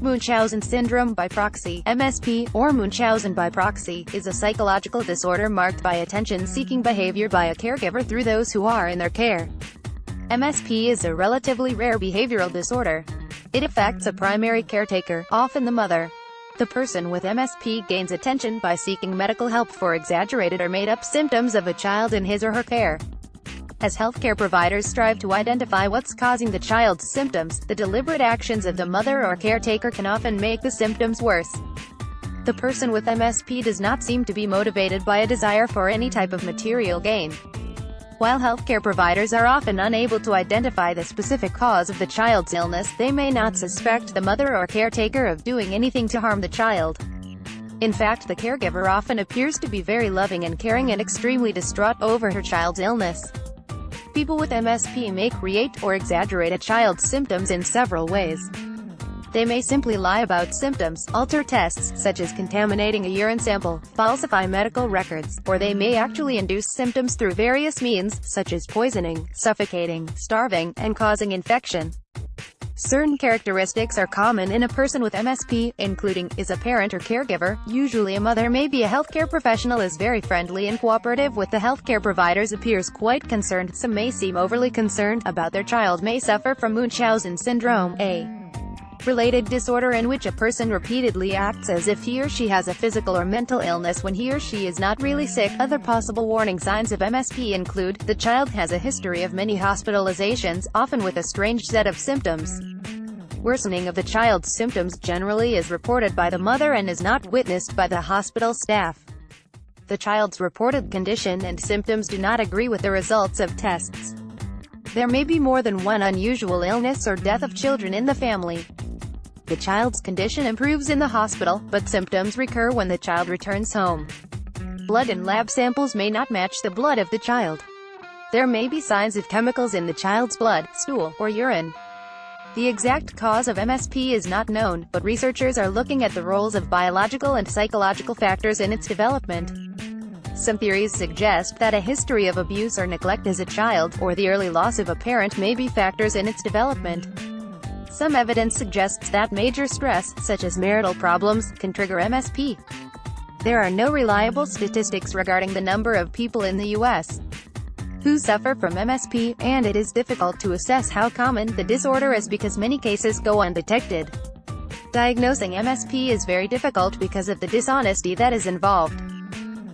Munchausen syndrome by proxy, MSP, or Munchausen by proxy, is a psychological disorder marked by attention-seeking behavior by a caregiver through those who are in their care. MSP is a relatively rare behavioral disorder. It affects a primary caretaker, often the mother. The person with MSP gains attention by seeking medical help for exaggerated or made-up symptoms of a child in his or her care. As healthcare providers strive to identify what's causing the child's symptoms, the deliberate actions of the mother or caretaker can often make the symptoms worse. The person with MSP does not seem to be motivated by a desire for any type of material gain. While healthcare providers are often unable to identify the specific cause of the child's illness, they may not suspect the mother or caretaker of doing anything to harm the child. In fact, the caregiver often appears to be very loving and caring and extremely distraught over her child's illness. People with MSP may create or exaggerate a child's symptoms in several ways. They may simply lie about symptoms, alter tests, such as contaminating a urine sample, falsify medical records, or they may actually induce symptoms through various means, such as poisoning, suffocating, starving, and causing infection. Certain characteristics are common in a person with MSP, including, is a parent or caregiver, usually a mother, maybe a healthcare professional, is very friendly and cooperative with the healthcare providers, appears quite concerned, some may seem overly concerned about their child, may suffer from Munchausen syndrome, a related disorder in which a person repeatedly acts as if he or she has a physical or mental illness when he or she is not really sick. Other possible warning signs of MSP include, the child has a history of many hospitalizations, often with a strange set of symptoms. Worsening of the child's symptoms generally is reported by the mother and is not witnessed by the hospital staff. The child's reported condition and symptoms do not agree with the results of tests. There may be more than one unusual illness or death of children in the family. The child's condition improves in the hospital, but symptoms recur when the child returns home. Blood and lab samples may not match the blood of the child. There may be signs of chemicals in the child's blood, stool, or urine. The exact cause of MSP is not known, but researchers are looking at the roles of biological and psychological factors in its development. Some theories suggest that a history of abuse or neglect as a child, or the early loss of a parent, may be factors in its development. Some evidence suggests that major stress, such as marital problems, can trigger MSP. There are no reliable statistics regarding the number of people in the U.S. who suffer from MSP, and it is difficult to assess how common the disorder is because many cases go undetected. Diagnosing MSP is very difficult because of the dishonesty that is involved.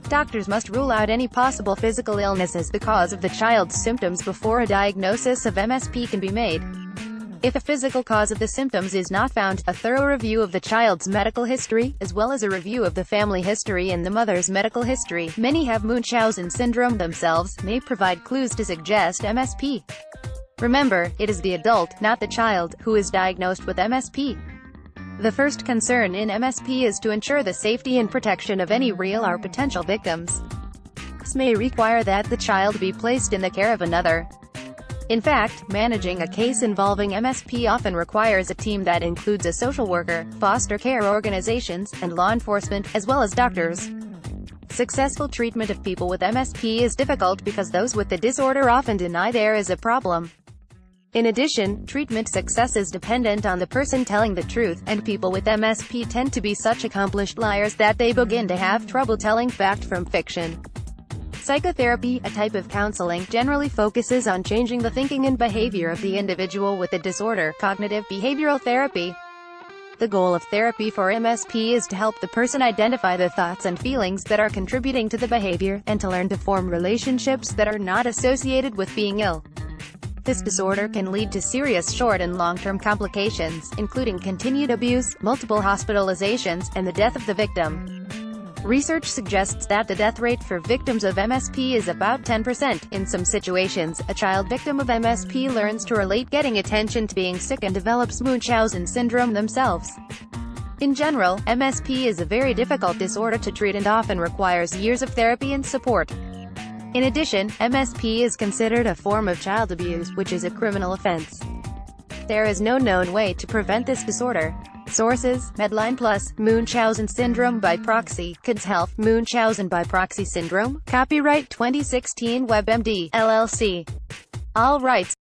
Doctors must rule out any possible physical illness as the cause of the child's symptoms before a diagnosis of MSP can be made. If a physical cause of the symptoms is not found, a thorough review of the child's medical history, as well as a review of the family history and the mother's medical history, many have Munchausen syndrome themselves, may provide clues to suggest MSP. Remember, it is the adult, not the child, who is diagnosed with MSP. The first concern in MSP is to ensure the safety and protection of any real or potential victims. This may require that the child be placed in the care of another. In fact, managing a case involving MSP often requires a team that includes a social worker, foster care organizations, and law enforcement, as well as doctors. Successful treatment of people with MSP is difficult because those with the disorder often deny there is a problem. In addition, treatment success is dependent on the person telling the truth, and people with MSP tend to be such accomplished liars that they begin to have trouble telling fact from fiction. Psychotherapy, a type of counseling, generally focuses on changing the thinking and behavior of the individual with the disorder. Cognitive behavioral therapy. The goal of therapy for MSP is to help the person identify the thoughts and feelings that are contributing to the behavior, and to learn to form relationships that are not associated with being ill. This disorder can lead to serious short and long-term complications, including continued abuse, multiple hospitalizations, and the death of the victim. Research suggests that the death rate for victims of MSP is about 10%. In some situations, a child victim of MSP learns to relate getting attention to being sick and develops Munchausen syndrome themselves. In general, MSP is a very difficult disorder to treat and often requires years of therapy and support. In addition, MSP is considered a form of child abuse, which is a criminal offense. There is no known way to prevent this disorder. Sources: Medline Plus, Munchausen syndrome by proxy, Kids Health, Munchausen by proxy syndrome, copyright 2016 WebMD, LLC. All rights